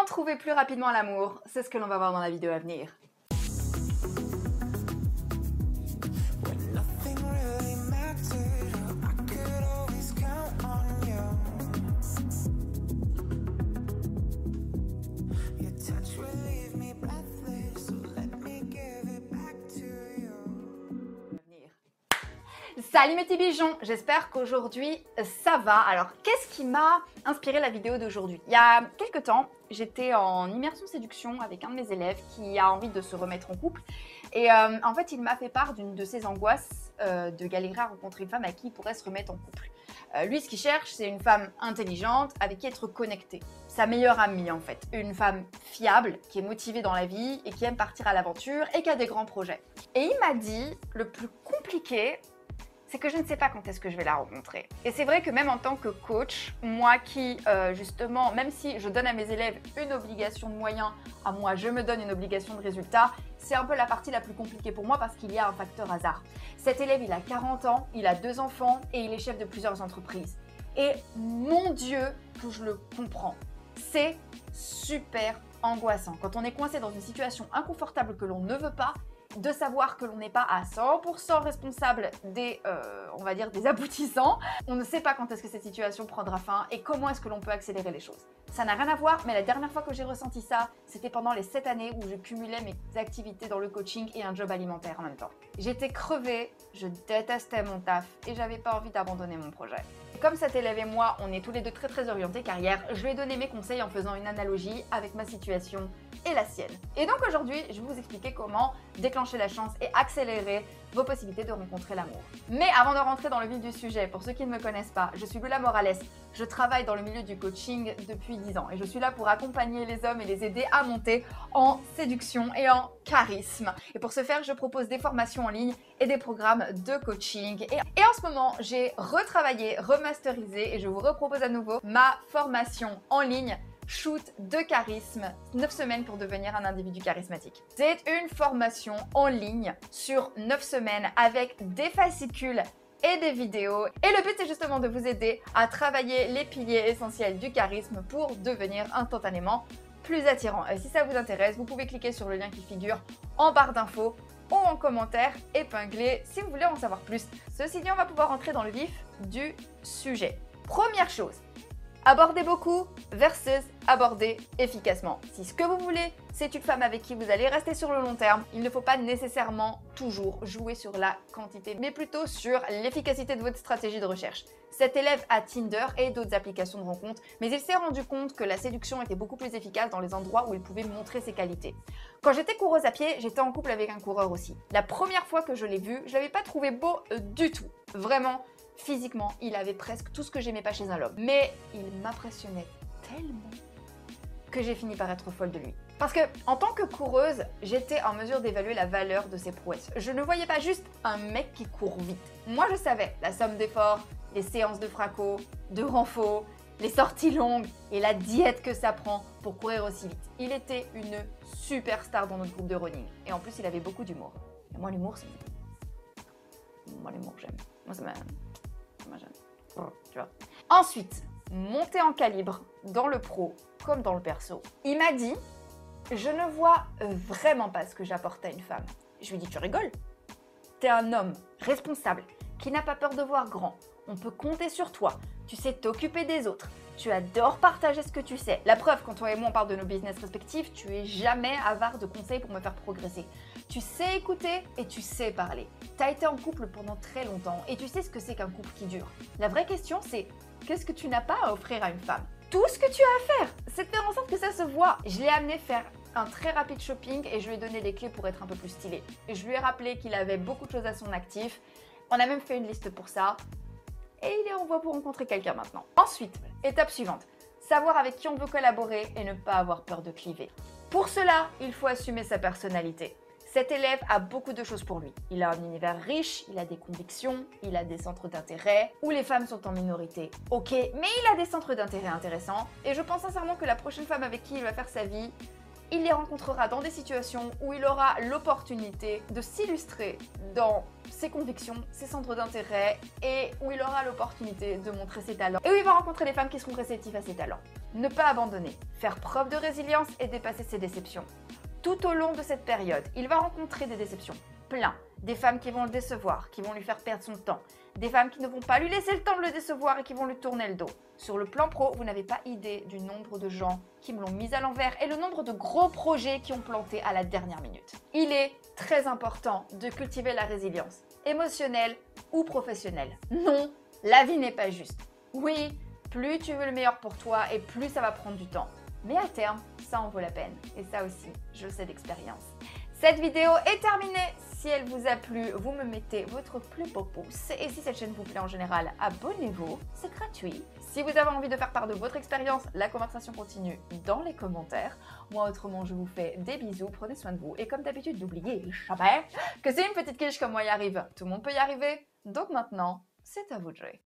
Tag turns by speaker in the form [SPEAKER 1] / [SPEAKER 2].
[SPEAKER 1] Comment trouver plus rapidement l'amour? C'est ce que l'on va voir dans la vidéo à venir. Salut mes petits bijoux, j'espère qu'aujourd'hui ça va. Alors qu'est-ce qui m'a inspiré la vidéo d'aujourd'hui? Il y a quelques temps, j'étais en immersion séduction avec un de mes élèves qui a envie de se remettre en couple. Et en fait, il m'a fait part d'une de ses angoisses de galérer à rencontrer une femme avec qui il pourrait se remettre en couple. Lui, ce qu'il cherche, c'est une femme intelligente avec qui être connectée. Sa meilleure amie en fait. Une femme fiable, qui est motivée dans la vie et qui aime partir à l'aventure et qui a des grands projets. Et il m'a dit, le plus compliqué, c'est que je ne sais pas quand est-ce que je vais la rencontrer. Et c'est vrai que même en tant que coach, moi qui, justement, même si je donne à mes élèves une obligation de moyens, à moi je me donne une obligation de résultat, c'est un peu la partie la plus compliquée pour moi parce qu'il y a un facteur hasard. Cet élève, il a 40 ans, il a 2 enfants et il est chef de plusieurs entreprises. Et mon Dieu, que je le comprends. C'est super angoissant. Quand on est coincé dans une situation inconfortable que l'on ne veut pas, de savoir que l'on n'est pas à 100% responsable des, on va dire, des aboutissants. On ne sait pas quand est-ce que cette situation prendra fin et comment est-ce que l'on peut accélérer les choses. Ça n'a rien à voir, mais la dernière fois que j'ai ressenti ça, c'était pendant les 7 années où je cumulais mes activités dans le coaching et un job alimentaire en même temps. J'étais crevée, je détestais mon taf et j'avais pas envie d'abandonner mon projet. Et comme cet élève et moi, on est tous les deux très orientés carrière, je lui ai donné mes conseils en faisant une analogie avec ma situation et la sienne. Et donc aujourd'hui, je vais vous expliquer comment déclencher la chance et accélérer vos possibilités de rencontrer l'amour. Mais avant de rentrer dans le vif du sujet, pour ceux qui ne me connaissent pas, je suis Lula Morales, je travaille dans le milieu du coaching depuis 10 ans et je suis là pour accompagner les hommes et les aider à monter en séduction et en charisme. Et pour ce faire, je propose des formations en ligne et des programmes de coaching. Et en ce moment, j'ai retravaillé, remasterisé et je vous repropose à nouveau ma formation en ligne Shoot de charisme, 9 semaines pour devenir un individu charismatique. C'est une formation en ligne sur 9 semaines avec des fascicules et des vidéos. Et le but, c'est justement de vous aider à travailler les piliers essentiels du charisme pour devenir instantanément plus attirant. Et si ça vous intéresse, vous pouvez cliquer sur le lien qui figure en barre d'infos ou en commentaire épinglé si vous voulez en savoir plus. Ceci dit, on va pouvoir entrer dans le vif du sujet. Première chose, aborder beaucoup versus aborder efficacement. Si ce que vous voulez, c'est une femme avec qui vous allez rester sur le long terme, il ne faut pas nécessairement toujours jouer sur la quantité, mais plutôt sur l'efficacité de votre stratégie de recherche. Cet élève a Tinder et d'autres applications de rencontres, mais il s'est rendu compte que la séduction était beaucoup plus efficace dans les endroits où il pouvait montrer ses qualités. Quand j'étais coureuse à pied, j'étais en couple avec un coureur aussi. La première fois que je l'ai vu, je l'avais pas trouvé beau du tout. Vraiment. Physiquement, il avait presque tout ce que j'aimais pas chez un homme. Mais il m'impressionnait tellement que j'ai fini par être folle de lui. Parce que, en tant que coureuse, j'étais en mesure d'évaluer la valeur de ses prouesses. Je ne voyais pas juste un mec qui court vite. Moi, je savais la somme d'efforts, les séances de fraco, de renfo, les sorties longues et la diète que ça prend pour courir aussi vite. Il était une superstar dans notre groupe de running. Et en plus, il avait beaucoup d'humour. Et moi, l'humour, c'est... Moi, l'humour, j'aime. Moi, ça m'a... Tu vois. Ensuite, monter en calibre dans le pro comme dans le perso. Il m'a dit, je ne vois vraiment pas ce que j'apporte à une femme. Je lui ai dit, tu rigoles? T'es un homme responsable qui n'a pas peur de voir grand. On peut compter sur toi. Tu sais t'occuper des autres. Tu adores partager ce que tu sais. La preuve, quand toi et moi on parle de nos business respectifs, tu es jamais avare de conseils pour me faire progresser. Tu sais écouter et tu sais parler. Tu as été en couple pendant très longtemps et tu sais ce que c'est qu'un couple qui dure. La vraie question, c'est qu'est-ce que tu n'as pas à offrir à une femme? Tout ce que tu as à faire, c'est de faire en sorte que ça se voit. Je l'ai amené faire un très rapide shopping et je lui ai donné les clés pour être un peu plus stylé. Je lui ai rappelé qu'il avait beaucoup de choses à son actif. On a même fait une liste pour ça. Et il est en voie pour rencontrer quelqu'un maintenant. Ensuite, étape suivante, savoir avec qui on veut collaborer et ne pas avoir peur de cliver. Pour cela, il faut assumer sa personnalité. Cet élève a beaucoup de choses pour lui. Il a un univers riche, il a des convictions, il a des centres d'intérêt où les femmes sont en minorité. Ok, mais il a des centres d'intérêt intéressants et je pense sincèrement que la prochaine femme avec qui il va faire sa vie, il les rencontrera dans des situations où il aura l'opportunité de s'illustrer dans ses convictions, ses centres d'intérêt et où il aura l'opportunité de montrer ses talents et où il va rencontrer des femmes qui seront réceptives à ses talents. Ne pas abandonner, faire preuve de résilience et dépasser ses déceptions. Tout au long de cette période, il va rencontrer des déceptions, plein. Des femmes qui vont le décevoir, qui vont lui faire perdre son temps. Des femmes qui ne vont pas lui laisser le temps de le décevoir et qui vont lui tourner le dos. Sur le plan pro, vous n'avez pas idée du nombre de gens qui me l'ont mis à l'envers et le nombre de gros projets qui ont planté à la dernière minute. Il est très important de cultiver la résilience, émotionnelle ou professionnelle. Non, la vie n'est pas juste. Oui, plus tu veux le meilleur pour toi et plus ça va prendre du temps. Mais à terme, ça en vaut la peine. Et ça aussi, je le sais d'expérience. Cette vidéo est terminée. Si elle vous a plu, vous me mettez votre plus beau pouce. Et si cette chaîne vous plaît en général, abonnez-vous. C'est gratuit. Si vous avez envie de faire part de votre expérience, la conversation continue dans les commentaires. Moi, autrement, je vous fais des bisous. Prenez soin de vous. Et comme d'habitude, n'oubliez jamais que c'est une petite quiche comme moi y arrive. Tout le monde peut y arriver. Donc maintenant, c'est à vous de jouer.